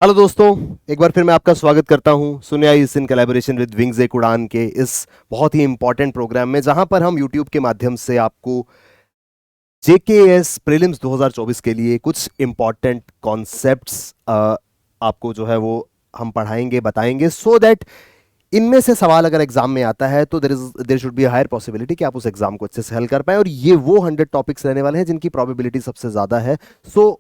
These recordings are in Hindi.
हेलो दोस्तों, एक बार फिर मैं आपका स्वागत करता हूं सुनिया इस इन कोलैबोरेशन विद विंग्स एक उड़ान के इस बहुत ही इंपॉर्टेंट प्रोग्राम में, जहां पर हम यूट्यूब के माध्यम से आपको जेकेएस प्रीलिम्स 2024 के लिए कुछ इंपॉर्टेंट कॉन्सेप्ट्स आपको जो है वो हम पढ़ाएंगे, बताएंगे, सो दैट इनमें से सवाल अगर एग्जाम में आता है तो there should be higher possibility कि आप उस एग्जाम को अच्छे से हल कर पाए। और ये वो 100 टॉपिक्स रहने वाले हैं जिनकी प्रोबेबिलिटी सबसे ज्यादा है। सो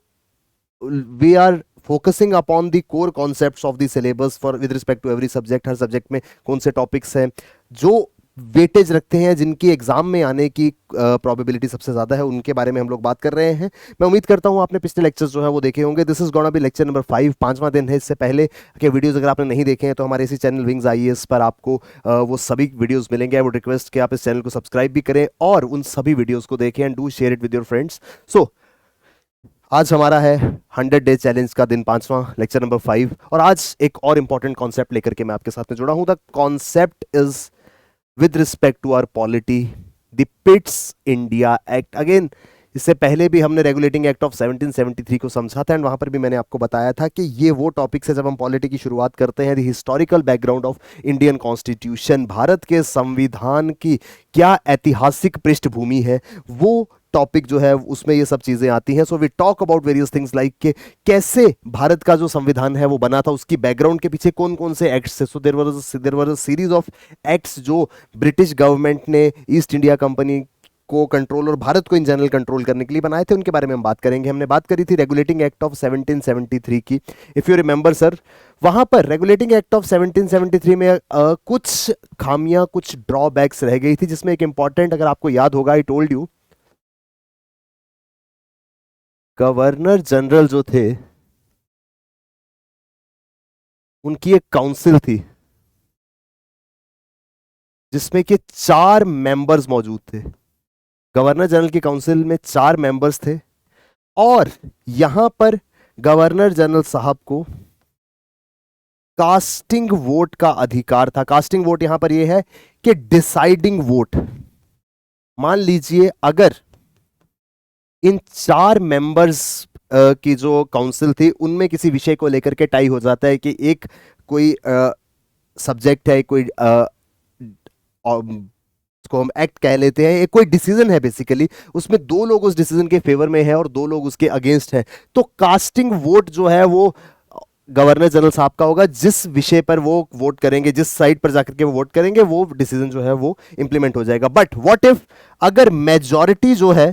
we are focusing upon the core concepts of the syllabus for with respect to every subject। Her subject में कौन से टॉपिक्स हैं जो वेटेज रखते हैं, जिनकी एग्जाम में आने की प्रोबेबिलिटी सबसे ज्यादा है, उनके बारे में हम लोग बात कर रहे हैं। मैं उम्मीद करता हूं आपने पिछले लेक्चर्स जो है वो देखे होंगे। This is gonna be lecture number 5, पांचवा दिन है। इससे पहले के वीडियोस अगर आपने नहीं देखे हैं तो हमारे इसी चैनल विंग्स आईएएस पर आपको वो सभी वीडियोस मिलेंगे। आई वुड रिक्वेस्ट कि आप इस चैनल को सब्सक्राइब भी करें और उन सभी वीडियोस को देखें and do share it with your friends. So आज हमारा है 100 डे चैलेंज का दिन पांचवा, लेक्चर नंबर 5। और आज एक और इंपॉर्टेंट कॉन्सेप्ट लेकर के मैं आपके साथ में जुड़ा हूं। The concept is with respect to our polity, the Pitt's India Act. Again, इससे पहले भी हमने रेगुलेटिंग एक्ट ऑफ 1773 को समझा था एंड वहां पर भी मैंने आपको बताया था कि ये वो टॉपिक्स है जब हम पॉलिटी की शुरुआत करते हैं। The historical background of Indian constitution, Bharat के संविधान की क्या ऐतिहासिक पृष्ठभूमि है, वो टॉपिक जो है उसमें ये सब चीजें आती हैं। So we talk about various things like के कैसे भारत का जो संविधान है वो बना था, उसकी बैकग्राउंड के पीछे कौन कौन से एक्ट्स थे। So there were a series of acts जो ब्रिटिश गवर्नमेंट ने ईस्ट इंडिया कंपनी को कंट्रोल और भारत को इन जनरल कंट्रोल करने के लिए बनाए थे, उनके बारे में हम बात करेंगे। हमने बात करी थी रेगुलेटिंग एक्ट ऑफ 1773 की, इफ यू रिमेंबर सर। वहां पर रेगुलेटिंग एक्ट ऑफ 1773 में कुछ खामियां, कुछ ड्रॉबैक्स रह गई थी, जिसमें एक इंपॉर्टेंट, अगर आपको याद होगा, I told you, governor general जो थे उनकी एक काउंसिल थी जिसमें कि 4 मेंबर्स मौजूद थे। गवर्नर जनरल की काउंसिल में 4 मेंबर्स थे और यहां पर गवर्नर जनरल साहब को कास्टिंग वोट का अधिकार था। कास्टिंग वोट यहां पर यह है कि डिसाइडिंग वोट। मान लीजिए अगर इन 4 मेंबर्स की जो काउंसिल थी उनमें किसी विषय को लेकर के टाई हो जाता है कि एक कोई सब्जेक्ट है, कोई को हम एक्ट कह लेते हैं, एक कोई डिसीजन है बेसिकली, उसमें 2 लोग उस डिसीजन के फेवर में हैं और 2 लोग उसके अगेंस्ट हैं, तो कास्टिंग वोट जो है वो गवर्नर जनरल साहब का होगा। जिस विषय पर वो वोट करेंगे, जिस साइड पर जाकर के वो वोट करेंगे, वो डिसीजन जो है वो इंप्लीमेंट हो जाएगा। बट व्हाट इफ अगर मेजॉरिटी जो है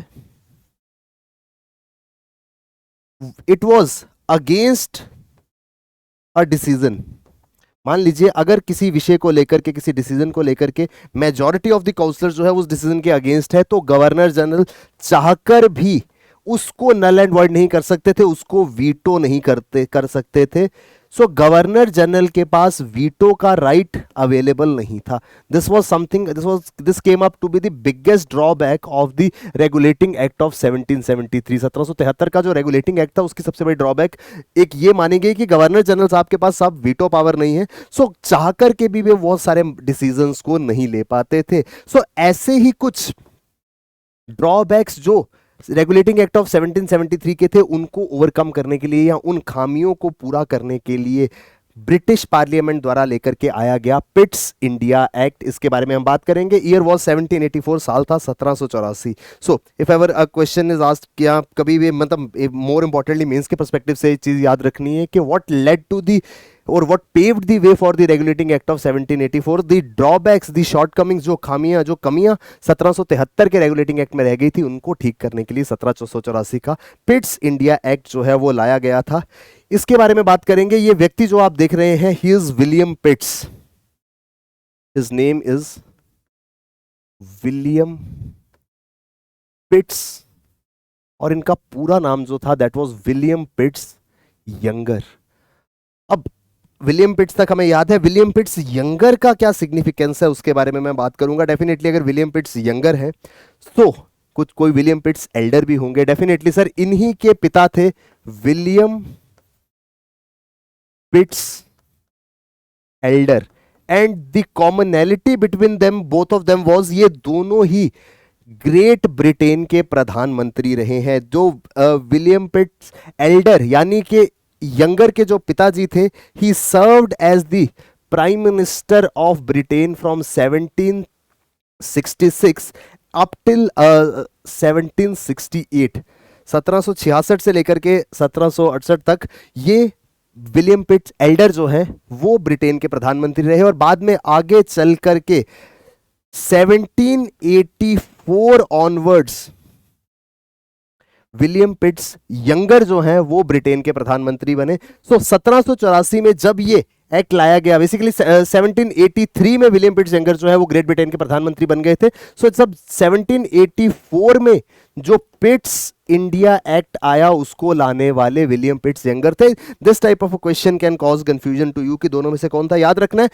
it was against a decision. मान लीजिए अगर किसी विषय को लेकर के, किसी डिसीजन को लेकर के मेजॉरिटी ऑफ द काउंसलर जो है उस डिसीजन के अगेंस्ट है, तो गवर्नर जनरल चाहकर भी उसको नल एंड वॉइड नहीं कर सकते थे, उसको वीटो नहीं कर सकते थे। सो गवर्नर जनरल के पास वीटो का राइट अवेलेबल नहीं था। This came up to be the biggest drawback of the regulating act of 1773। 1773 का जो रेगुलेटिंग एक्ट था उसकी सबसे बड़ी ड्रॉबैक एक ये मानी गई कि गवर्नर जनरल साहब के पास साहब वीटो पावर नहीं है। सो चाहकर के भी वे बहुत सारे डिसीजंस को नहीं ले पाते थे। सो ऐसे ही कुछ ड्रॉबैक्स जो रेगुलेटिंग एक्ट ऑफ 1773 के थे, उनको ओवरकम करने के लिए या उन खामियों को पूरा करने के लिए ब्रिटिश पार्लियामेंट द्वारा लेकर के आया गया पिट्स इंडिया एक्ट। इसके बारे में हम बात करेंगे। ईयर वाज 1784, साल था 1784। So if ever a question is asked, क्या कभी भी, मतलब मोर इंपॉर्टेंटली मेंस के पर्सपेक्टिव से चीज याद रखनी है कि व्हाट लेड टू दी और what paved the way for the regulating act of 1784, the drawbacks, the shortcomings, जो खामियां, जो कमियां 1773 के रेगुलेटिंग एक्ट में रह गई थी, उनको ठीक करने के लिए 1784 का पिट्स इंडिया एक्ट जो है वो लाया गया था। इसके बारे में बात करेंगे। ये व्यक्ति जो आप देख रहे हैं, he is William Pitts. His name is William Pitts और इनका पूरा नाम जो था दैट वाज विलियम पिट्स यंगर। अब विलियम पिट्स तक हमें याद है। विलियम पिट्स यंगर का क्या सिग्निफिकेंस है उसके बारे में मैं बात करूंगा। डेफिनेटली अगर विलियम पिट्स यंगर है तो कुछ कोई विलियम पिट्स एल्डर भी होंगे डेफिनेटली। सर, इन्हीं के पिता थे William Pitts elder and the commonality between them, both of them was, ये दोनों ही ग्रेट ब्रिटेन के प्रधानमंत्री रहे हैं। जो विलियम पिट्स एल्डर यानी कि यंगर के जो पिताजी थे, he served as the prime minister of Britain from 1766 up till 1768। 1766 से लेकर के 1768 तक ये विलियम पिट्स एल्डर जो है वो ब्रिटेन के प्रधानमंत्री रहे, और बाद में आगे चल करके 1784 ऑनवर्ड्स विलियम पिट्स यंगर जो हैं वो ब्रिटेन के प्रधानमंत्री बने। सो 1784 में जब ये एक्ट लाया गया, बेसिकली 1783 में विलियम पिट्स यंगर जो है वो ग्रेट ब्रिटेन के प्रधानमंत्री बन गए थे। सो जब 1784 में जो पिट्स इंडिया एक्ट आया उसको लाने वाले विलियम पिट्स यंगर थे। This type of question can cause confusion to you कि दोनों में से कौन था। याद रखना है,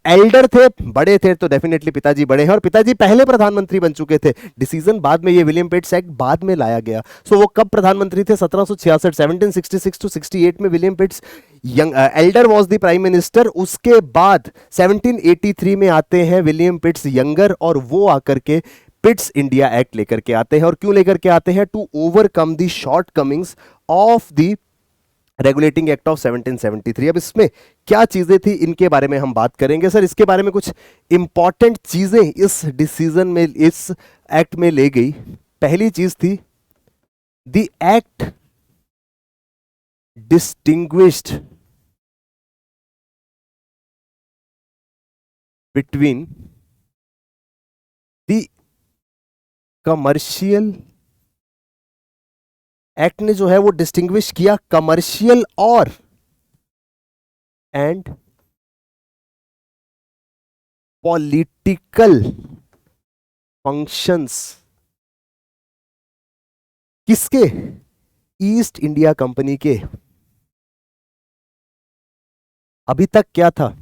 एल्डर थे, बड़े थे, तो डेफिनेटली पिताजी बड़े हैं, और पिताजी पहले प्रधानमंत्री बन चुके थे। डिसीजन बाद में, ये विलियम पिट्स एक्ट बाद में लाया गया। सो वो कब प्रधानमंत्री थे? 1766, 1766 टू 68 में William Pitts elder was the prime minister. उसके बाद 1783 में आते हैं विलियम पिट्स यंगर, और वो आकर के पिट्स इंडिया एक्ट लेकर के आते हैं। और क्यों लेकर के आते हैं? To overcome the shortcomings of the regulating act of 1773। अब इसमें क्या चीजें थी इनके बारे में हम बात करेंगे। सर, इसके बारे में कुछ इंपॉर्टेंट चीजें इस डिसीजन में, इस एक्ट में ले गई। पहली चीज थी, the act distinguished between the commercial, act ने जो है वो डिस्टिंग्विश किया कमर्शियल और एंड पॉलिटिकल फंक्शंस किसके? ईस्ट इंडिया कंपनी के। अभी तक क्या था?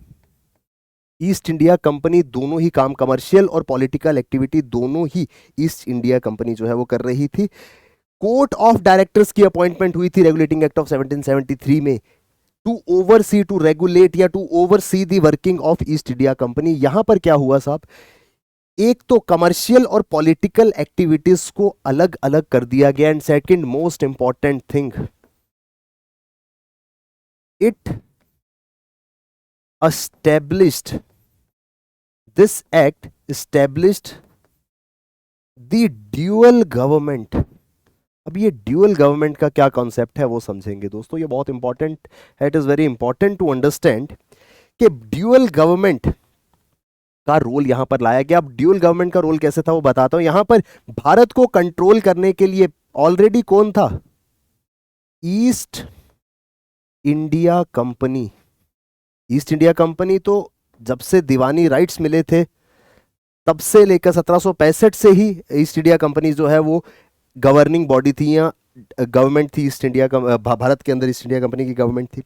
ईस्ट इंडिया कंपनी दोनों ही काम, कमर्शियल और पॉलिटिकल एक्टिविटी दोनों ही ईस्ट इंडिया कंपनी जो है वो कर रही थी। कोर्ट ऑफ डायरेक्टर्स की अपॉइंटमेंट हुई थी रेगुलेटिंग एक्ट ऑफ 1773 में, टू ओवरसी, टू रेगुलेट या to oversee the working of East India Company. यहां पर क्या हुआ साहब? एक तो कमर्शियल और पॉलिटिकल एक्टिविटीज को अलग अलग कर दिया गया, and second most important thing, it established, this act established the dual government। अब ये ड्यूअल गवर्नमेंट का क्या कॉन्सेप्ट है वो समझेंगे दोस्तों, ये बहुत इंपॉर्टेंट है। It is very important to understand कि ड्यूअल गवर्नमेंट का रोल यहां पर लाया गया। अब ड्यूअल गवर्नमेंट का रोल कैसे था वो बताता हूं। यहां पर भारत को कंट्रोल करने के लिए ऑलरेडी कौन था? East India company. East India company तो जब से दीवानी राइट्स मिले थे तब से लेकर 1765 से ही ईस्ट इंडिया कंपनी जो है वो गवर्निंग बॉडी थी या गवर्नमेंट थी ईस्ट इंडिया का, भारत के अंदर ईस्ट इंडिया कंपनी की गवर्नमेंट थी।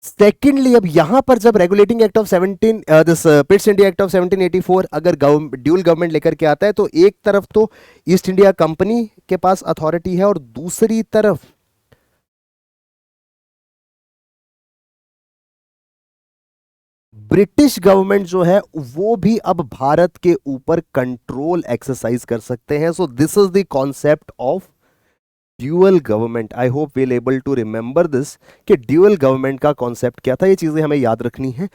सेकेंडली, अब यहां पर जब regulating act of पिट्स India act of 1784 अगर ड्यूल गवर्नमेंट लेकर के आता है, तो एक तरफ तो ईस्ट इंडिया कंपनी के पास अथॉरिटी है और दूसरी तरफ ब्रिटिश गवर्नमेंट जो है वो भी अब भारत के ऊपर कंट्रोल एक्सरसाइज कर सकते हैं। So this is the concept of dual government. I hope we'll able to remember this कि ड्यूअल गवर्नमेंट का कॉन्सेप्ट क्या था, ये चीजें हमें याद रखनी है।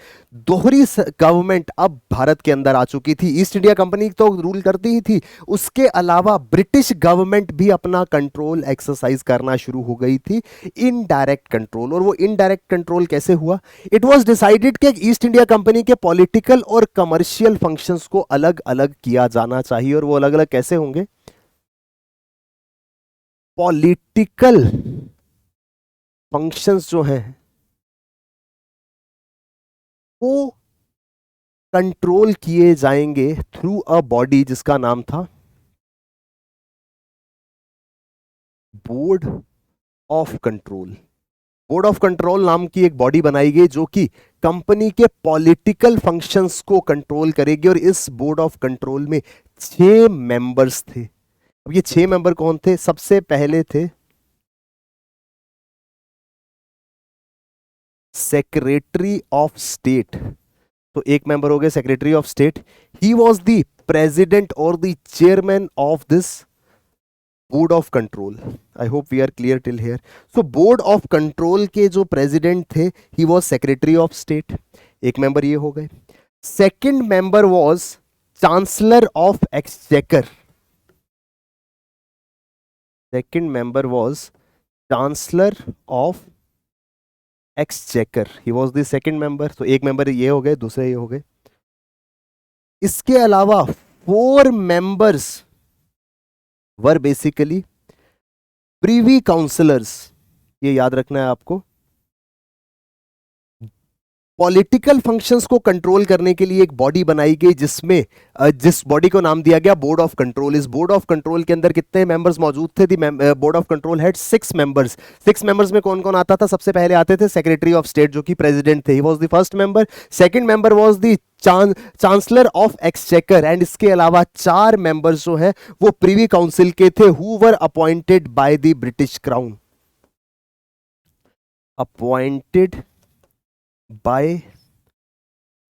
दोहरी गवर्नमेंट अब भारत के अंदर आ चुकी थी। ईस्ट इंडिया कंपनी तो रूल करती ही थी, उसके अलावा ब्रिटिश गवर्नमेंट भी अपना कंट्रोल एक्सरसाइज करना शुरू हो गई थी, इनडायरेक्ट कंट्रोल। और वो इनडायरेक्ट कंट्रोल कैसे हुआ? इट वॉज डिसाइडेड कि ईस्ट इंडिया कंपनी के पॉलिटिकल और कमर्शियल फंक्शंस को अलग अलग किया जाना चाहिए। और वो अलग अलग कैसे होंगे? पॉलिटिकल फंक्शंस जो हैं वो कंट्रोल किए जाएंगे थ्रू अ बॉडी जिसका नाम था board of control. Board of control नाम की एक बॉडी बनाई गई जो कि कंपनी के पॉलिटिकल फंक्शंस को कंट्रोल करेगी। और इस बोर्ड ऑफ कंट्रोल में 6 मेंबर्स थे। अब ये 6 मेंबर कौन थे? सबसे पहले थे सेक्रेटरी ऑफ स्टेट। तो एक मेंबर हो गए secretary of state. He was the president और the chairman of this board of control, I hope we are clear till here. So board of control के जो प्रेसिडेंट थे, he was secretary of state, एक मेंबर ये हो गए। Second member was chancellor of exchequer, second member was chancellor of exchequer, he was the second member. तो एक मेंबर ये हो गए, दूसरे ये हो गए। इसके अलावा 4 members were basically privy councillors, ये याद रखना है आपको। पॉलिटिकल फंक्शंस को कंट्रोल करने के लिए एक बॉडी बनाई गई, जिसमें जिस बॉडी को नाम दिया गया बोर्ड ऑफ कंट्रोल। इस बोर्ड ऑफ कंट्रोल के अंदर कितने मेंबर्स मौजूद थे? Board of control had 6 members. 6 members में कौन कौन आता था? सबसे पहले आते थे सेक्रेटरी ऑफ स्टेट, जो कि प्रेसिडेंट थे, he was the first member. Second member was the chancellor of exchequer, and इसके अलावा 4 मेंबर्स जो है वो प्रीवी काउंसिल के थे, who were appointed by the British crown, appointed by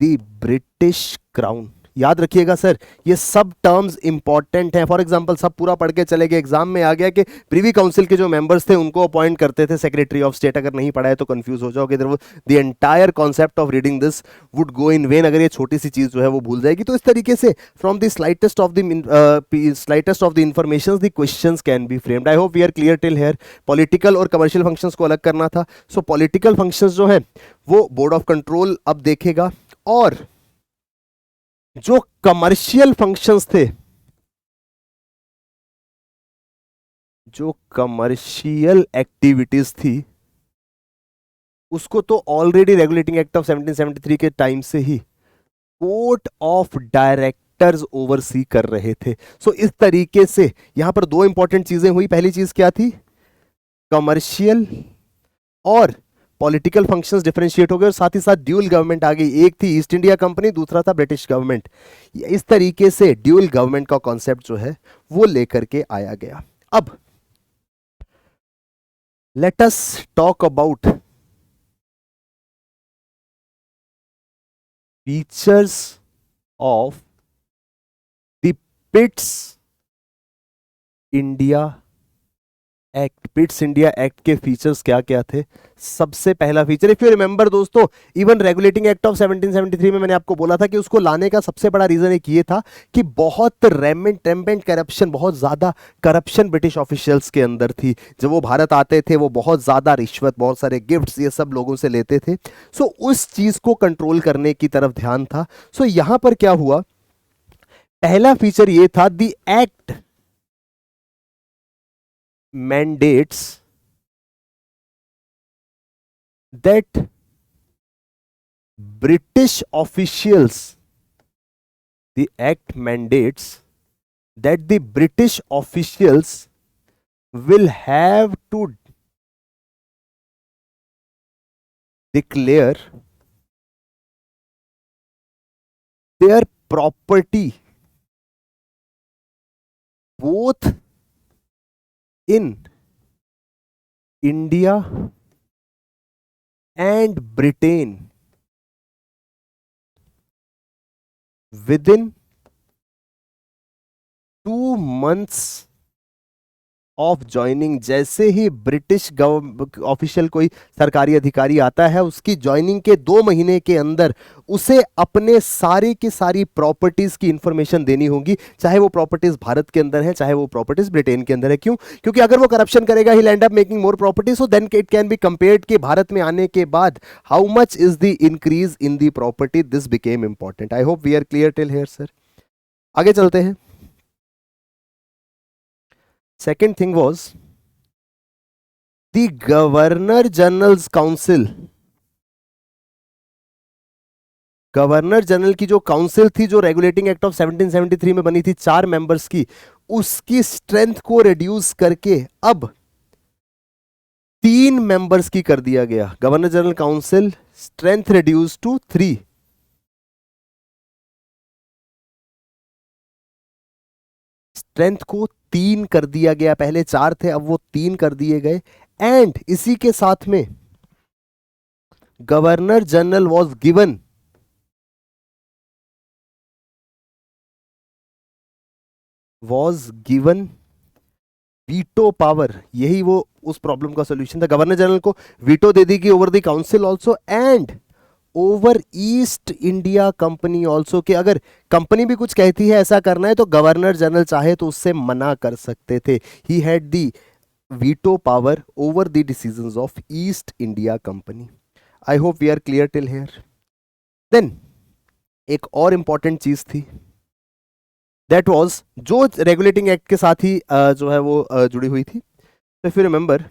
the British crown. याद रखिएगा सर, ये सब टर्म्स इंपॉर्टेंट हैं। फॉर एग्जांपल सब पूरा पढ़ के चले गए, एग्जाम में आ गया कि प्रीवी काउंसिल के जो मेंबर्स थे उनको अपॉइंट करते थे सेक्रेटरी ऑफ स्टेट। अगर नहीं पढ़ा है तो कंफ्यूज हो जाओगे, the entire concept of reading this would go in when, अगर ये छोटी सी चीज जो है वो भूल जाएगी। तो इस तरीके से from the slightest of the information the questions can be framed. I hope we are clear till here. Political और कमर्शियल फंक्शंस को अलग करना था। सो पॉलिटिकल फंक्शंस जो है वो बोर्ड ऑफ कंट्रोल अब देखेगा, और जो कमर्शियल फंक्शंस थे, जो कमर्शियल एक्टिविटीज थी, उसको तो ऑलरेडी रेगुलेटिंग एक्ट ऑफ 1773 के टाइम से ही कोर्ट ऑफ डायरेक्टर्स ओवरसी कर रहे थे। सो इस तरीके से यहां पर 2 इंपॉर्टेंट चीजें हुई। पहली चीज क्या थी? कमर्शियल और पॉलिटिकल फंक्शंस डिफरेंशिएट हो गए, और साथ ही साथ ड्यूअल गवर्नमेंट आ गई। एक थी ईस्ट इंडिया कंपनी, दूसरा था ब्रिटिश गवर्नमेंट। इस तरीके से ड्यूअल गवर्नमेंट का कॉन्सेप्ट जो है वो लेकर के आया गया। अब let us talk about features of the Pitt's India act. Pitts India act के फीचर्स क्या क्या थे? सबसे पहला फीचर, इफ यू रिमेंबर दोस्तों, इवन रेगुलेटिंग एक्ट ऑफ 1773 में मैंने आपको बोला था कि उसको लाने का सबसे बड़ा रीजन एक ये था कि बहुत रैम्पेंट करप्शन, बहुत ज्यादा करप्शन ब्रिटिश ऑफिशियल्स के अंदर थी। जब वो भारत आते थे वो बहुत ज्यादा रिश्वत, बहुत सारे गिफ्ट्स ये सब लोगों से लेते थे। सो उस चीज को कंट्रोल करने की तरफ ध्यान था। सो यहां पर क्या हुआ? पहला फीचर ये था, the act mandates that British officials, the act mandates that the British officials will have to declare their property both in India and Britain within 2 months of joining. जैसे ही ब्रिटिश ऑफिशियल कोई सरकारी अधिकारी आता है, उसकी ज्वाइनिंग के 2 महीने के अंदर उसे अपने सारी की सारी प्रॉपर्टीज की इंफॉर्मेशन देनी होगी, चाहे वो प्रॉपर्टीज भारत के अंदर है, चाहे वो प्रॉपर्टीज ब्रिटेन के अंदर है। क्यों? क्योंकि अगर वो करप्शन करेगा, he end up making more property, so then it can be compared कि भारत में आने के बाद how much is the increase in the property. This became important. I hope we are clear till here sir. आगे चलते हैं। Second thing was the Governor General's Council. Governor general की जो काउंसिल थी, जो रेगुलेटिंग एक्ट ऑफ 1773 में बनी थी 4 मेंबर्स की, उसकी स्ट्रेंथ को रिड्यूस करके अब 3 मेंबर्स की कर दिया गया। Governor general council strength reduce to 3। Strength को 3 कर दिया गया, पहले 4 थे, अब वो 3 कर दिए गए। एंड इसी के साथ में governor general was given veto power, यही वो उस प्रॉब्लम का सॉल्यूशन था। गवर्नर जनरल को वीटो दे दी गई over the council also and over east India company also, कि अगर कंपनी भी कुछ कहती है ऐसा करना है तो गवर्नर जनरल चाहे तो उससे मना कर सकते थे। He had the veto power over the decisions of East India Company. I hope we are clear till here. Then एक और इंपॉर्टेंट चीज थी, दैट वाज जो रेगुलेटिंग एक्ट के साथ ही जो है वो जुड़ी हुई थी। तो if you remember,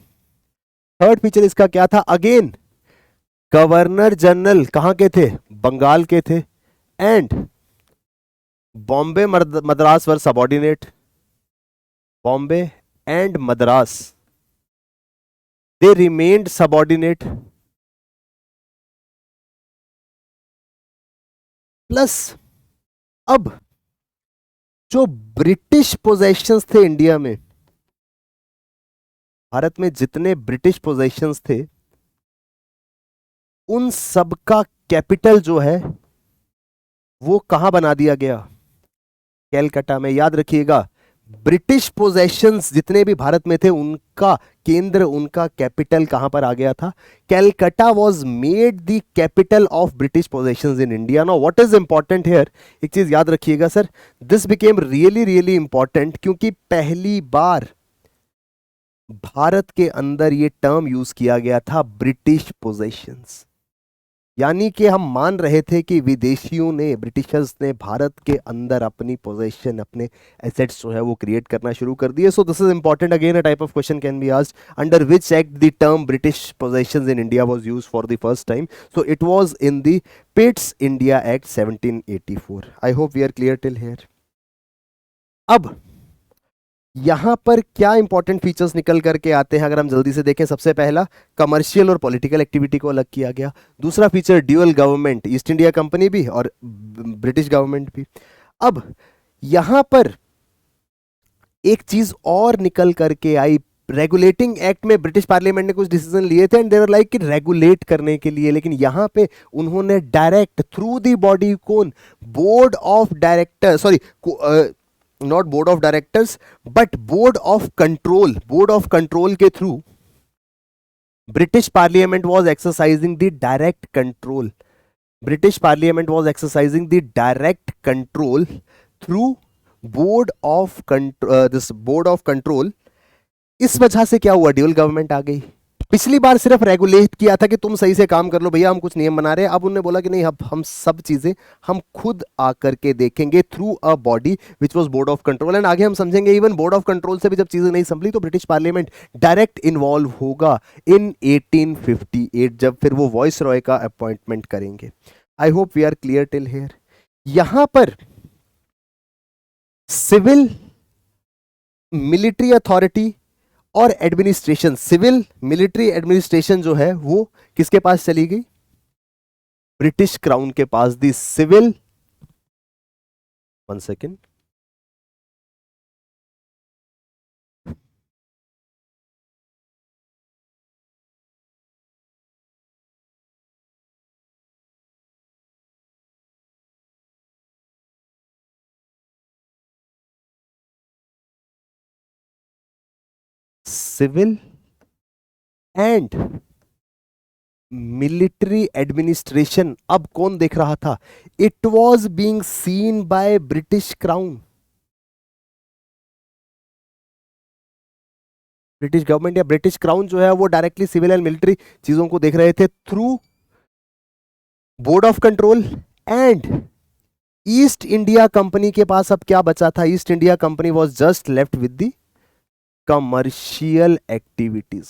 third feature इसका क्या था? अगेन गवर्नर जनरल कहां के थे? बंगाल के थे, and Bombay Madras were subordinate. Bombay and Madras they remained subordinate. Plus अब जो ब्रिटिश पोजेशंस थे इंडिया में, भारत में जितने ब्रिटिश पोजेशंस थे उन सब का कैपिटल जो है वो कहां बना दिया गया? कैलकाटा में। याद रखिएगा, ब्रिटिश पोजेशंस जितने भी भारत में थे उनका केंद्र, उनका कैपिटल कहां पर आ गया था? Calcutta was made the capital of British possessions in India. Now what is important here, एक चीज याद रखिएगा sir, this became really really important क्योंकि पहली बार भारत के अंदर यह टर्म यूज किया गया था ब्रिटिश पोजेशंस। यानी कि हम मान रहे थे कि विदेशियों ने, ब्रिटिशर्स ने भारत के अंदर अपनी पोजेशन, अपने एसेट्स जो है वो क्रिएट करना शुरू कर दिए। So this is important, again a type of question can be asked, under which act the term British possessions in India was used for the first time? So it was in the Pitt's India Act 1784। I hope we are clear till here. अब यहां पर क्या इंपॉर्टेंट फीचर्स निकल करके आते हैं अगर हम जल्दी से देखें? सबसे पहला, कमर्शियल और पॉलिटिकल एक्टिविटी को अलग किया गया। दूसरा feature, dual government, east India company भी और ब्रिटिश गवर्नमेंट भी। अब यहां पर एक चीज और निकल करके आई, रेगुलेटिंग एक्ट में ब्रिटिश पार्लियामेंट ने कुछ डिसीजन लिए थे एंड दे वर लाइक कि रेगुलेट करने के लिए, लेकिन यहां पे उन्होंने डायरेक्ट थ्रू दी बॉडी, कौन? Board of director, sorry not board of directors but board of control, board of control के through British parliament was exercising the direct control. British parliament was exercising the direct control through board of this board of control. इस वजह से क्या हुआ? ड्यूअल गवर्नमेंट आ गई। पिछली बार सिर्फ रेगुलेट किया था कि तुम सही से काम कर लो भैया, हम कुछ नियम बना रहे हैं। अब उन्होंने बोला कि नहीं, अब हम सब चीजें हम खुद आकर के देखेंगे through a body which was bored of control. And आगे हम समझेंगे इवन बोर्ड ऑफ कंट्रोल से भी जब चीजें नहीं संभली तो ब्रिटिश पार्लियामेंट डायरेक्ट इन्वॉल्व होगा इन 1858, जब फिर वो वॉइस रॉय का अपॉइंटमेंट करेंगे। I hope we are clear till here. यहां पर सिविल, मिलिट्री अथॉरिटी और एडमिनिस्ट्रेशन, सिविल मिलिट्री एडमिनिस्ट्रेशन जो है वो किसके पास चली गई? ब्रिटिश क्राउन के पास। The civil, one second, civil and military administration अब कौन देख रहा था? It was being seen by British crown. British government या ब्रिटिश क्राउन जो है वो डायरेक्टली सिविल एंड मिलिट्री चीजों को देख रहे थे through board of control. And East India company के पास अब क्या बचा था? East India company was just left with the commercial activities.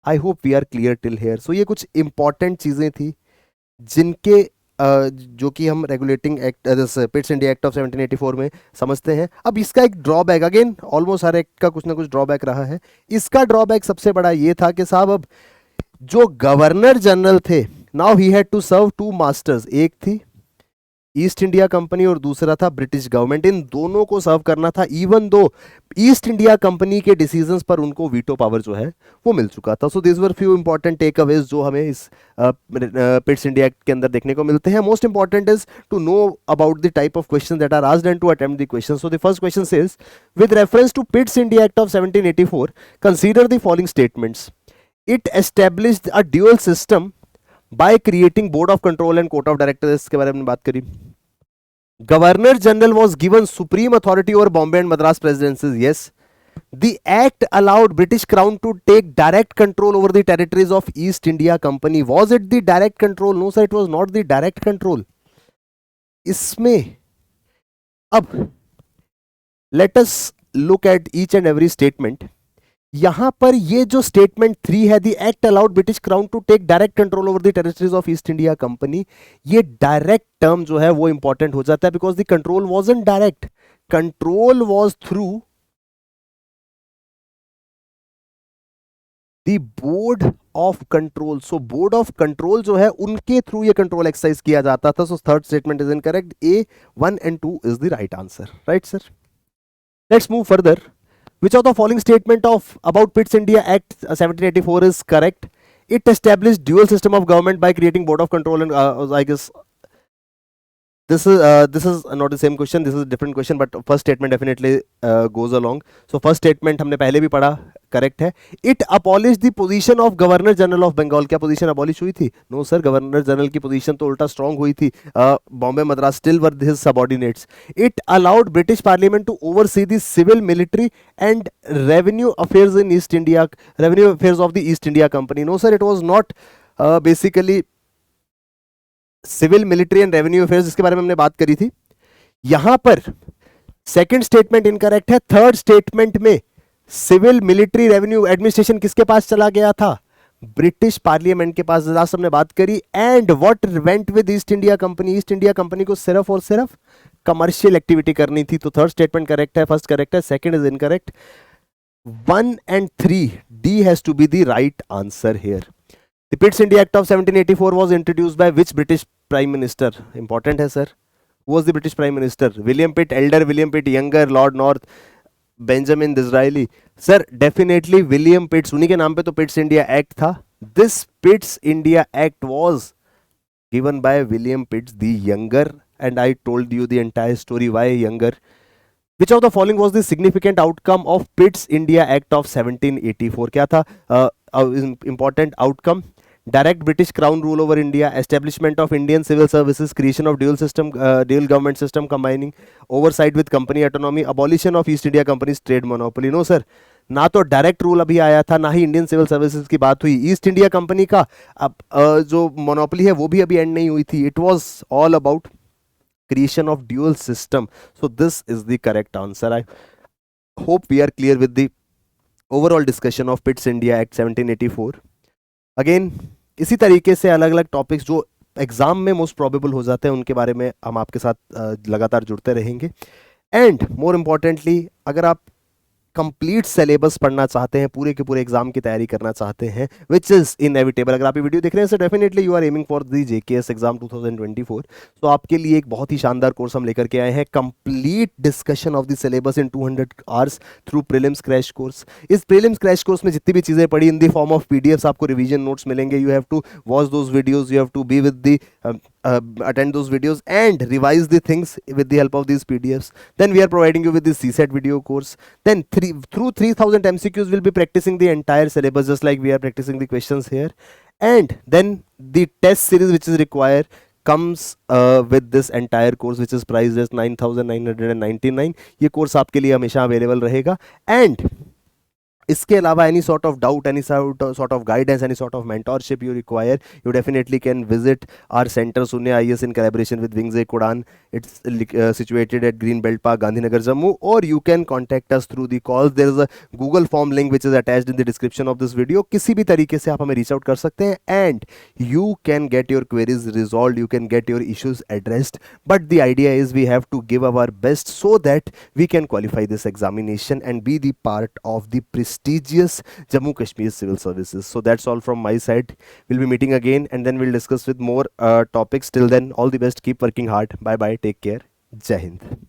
I hope we are clear till here. So ये कुछ इंपॉर्टेंट चीजें थी जिनके जो कि हम regulating act, Pitts India act of 1784 में समझते हैं। अब इसका एक ड्रॉबैक, अगेन ऑलमोस्ट हर एक्ट का कुछ ना कुछ ड्रॉबैक रहा है। इसका ड्रॉबैक सबसे बड़ा ये था कि साहब अब जो गवर्नर जनरल थे, now he had to serve two masters. एक थी ईस्ट इंडिया कंपनी और दूसरा था ब्रिटिश गवर्नमेंट। इन दोनों को सर्व करना था, even though east India company के डिसीजंस पर उनको वीटो पावर जो है वो मिल चुका था। So this were few important takeaways जो हमें इस पिट्स इंडिया एक्ट के अंदर देखने को मिलते हैं। Most important is to know about the type of question that are asked and to attempt the question. So the first question says, with reference to Pitt's India act of 1784 consider the following statements. It established a dual system by creating board of control and court of directors के बारे में बात करी। Governor general was given supreme authority over Bombay and Madras presidencies, yes. The act allowed British Crown to take direct control over the territories of East India Company. Was it the direct control? No sir, it was not the direct control. इसमें अब let us look at each and every statement. यहां पर ये जो स्टेटमेंट 3 है, the act allowed British crown to take direct control over the territories of East India Company, ये डायरेक्ट टर्म जो है वो इंपॉर्टेंट हो जाता है because the control wasn't direct, control was through the board of control. So board of control जो है उनके थ्रू ये कंट्रोल एक्सरसाइज किया जाता था। So third statement is incorrect, A 1 and 2 is the right answer, right sir. Let's move further. Which of the following statement of about Pitt's India Act 1784 is correct? It established dual system of government by creating board of control and I guess this is not the same question, this is a different question, but first statement definitely goes along. So first statement हमने पहले भी पढ़ा, करेक्ट है। It abolish the position of governor general of Bengal. क्या पोजीशन अबॉलिश हुई थी? नो सर, गवर्नर जनरल की पोजीशन तो उल्टा स्ट्रांग हुई थी। Bombay Madras still were his subordinates. It allowed British parliament to oversee the civil, military and revenue affairs in East India, revenue affairs of the East India company. No sir, it was not basically civil, military and revenue affairs, इसके बारे में हमने बात करी थी। यहां पर सेकंड स्टेटमेंट इनकरेक्ट है। थर्ड स्टेटमेंट में सिविल, मिलिट्री, रेवेन्यू एडमिनिस्ट्रेशन किसके पास चला गया था? ब्रिटिश पार्लियामेंट के पास, लास्ट हमने बात करी। And what went with east India company, east India Company को सिर्फ और सिर्फ कमर्शियल एक्टिविटी करनी थी। तो थर्ड स्टेटमेंट करेक्ट है, फर्स्ट करेक्ट है, second is incorrect. 1 and 3, D has to be the right answer here. The Pitt's India Act of 1784 was introduced by which British Prime Minister? Important है sir. Who was the British Prime Minister? William Pitt Elder, William Pitt Younger, Lord North, Benjamin Disraeli. Sir, definitely William Pitt, उन्हीं के नाम पे तो Pitt's India Act था. This Pitt's India Act was given by William Pitt the Younger, and I told you the entire story why Younger. Which of the following was the significant outcome of Pitt's India Act of 1784? क्या था important outcome? Direct British Crown rule over India, establishment of Indian civil services, creation of dual system, dual government system combining oversight with company autonomy, abolition of East India Company's trade monopoly. No sir, ना तो डायरेक्ट रूल अभी आया था, ना ही इंडियन सिविल सर्विसेज की बात हुई। ईस्ट इंडिया कंपनी का जो मोनोपोली है वो भी अभी एंड नहीं हुई थी। It was all about creation of dual system. So this is the correct answer. I hope we are clear with the overall discussion of Pitt's India Act 1784. Again, इसी तरीके से अलग अलग टॉपिक्स जो एग्जाम में मोस्ट प्रोबेबल हो जाते हैं उनके बारे में हम आपके साथ लगातार जुड़ते रहेंगे। एंड मोर इम्पॉर्टेंटली, अगर आप कंप्लीट सिलेबस पढ़ना चाहते हैं, पूरे के पूरे एग्जाम की तैयारी करना चाहते हैं, विच इज इनएविटेबल, अगर आप ये वीडियो देख रहे हैं, so definitely you are aiming for the JKS exam 2024। तो आपके लिए एक बहुत ही शानदार कोर्स हम लेकर के आए हैं, complete discussion of the syllabus in 200 hours through prelims crash course. इस प्रीलिम्स क्रैश कोर्स में जितनी भी चीज़ें पढ़ी in the form of PDFs, आपको रिवीजन नोट्स मिलेंगे। You have to watch those videos, you have to be with the attend those videos and revise the things with the help of these PDFs. Then we are providing you with the CSET video course. Then through 3000 MCQs we'll be practicing the entire syllabus just like we are practicing the questions here. And then the test series which is required comes with this entire course which is priced as 9,999. ये course आपके लिए हमेशा available रहेगा। And इसके अलावा any sort of doubt, any sort of guidance, any sort of mentorship you require, you definitely can visit our center Sunya IAS in collaboration with Wings A Kudan. It's situated at Green Belt Park, Gandhinagar, Jammu, or you can contact us through the calls. There is a Google form link which is attached in the description of this video. किसी भी तरीके से आप हमें reach out कर सकते हैं and you can get your queries resolved, you can get your issues addressed. But the idea is we have to give our best so that we can qualify this examination and be the part of the prestige prestigious Jammu Kashmir Civil Services. So that's all from my side. We'll be meeting again and then we'll discuss with more topics. Till then, all the best. Keep working hard. Bye bye. Take care. Jai Hind.